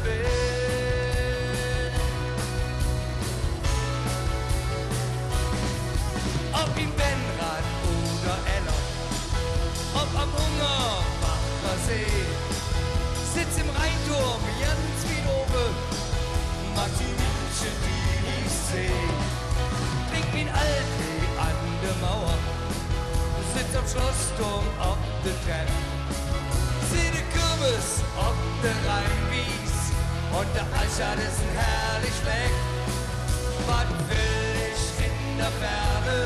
bin. Ob in Benrad oder Eller, ob am Ungerbacher See, sitz im Rheinturm, ganz wie oben, mag die Menschen, die ich seh. Trink min Alte an der Mauer, sitz am Schlossturm ob der Treppe, seh de Kürbis ob der Rheinwies und der Altstadt ist ein herrlich Fleck. Was will ich in der Ferne?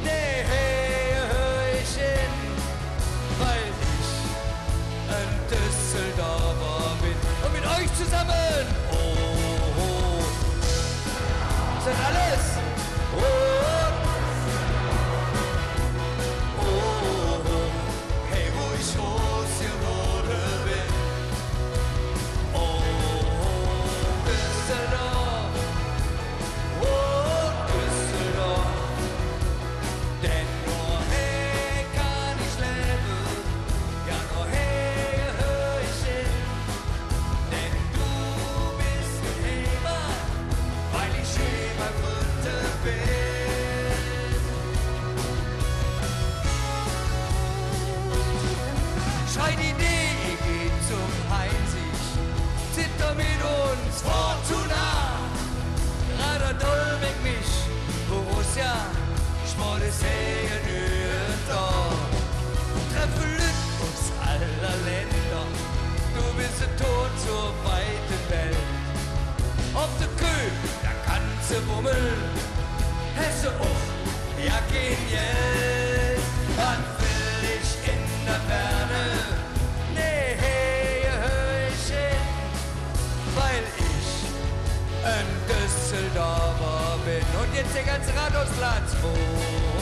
Nee, hör ich hin, weil ich ein Düsseldorfer bin. Und mit euch zusammen, oh, sind alles, hey, wo ich groß geworden bin. Düsseldorf, Düsseldorf, denn nur hey kann ich leben, ja nur hey hör ich hin, denn du bist ein Heimat, weil ich Heimatgründe bin. Schrei die Idee, geht zum Heinzig, zitter mit uns Fortuna. Radar Dolmig mich, Borussia, Sport ist Nürnberg. Treffe Lüt aus aller Länder, du bist ein Tod zur weiten Welt. Auf der Köh, da kannst du bummeln, Hesse auf, ja genial. Wann will ich in der Ferne? Nee, hör ich hin, weil ich ein Düsseldorfer bin. Und jetzt der ganze Rathausplatz. Oh.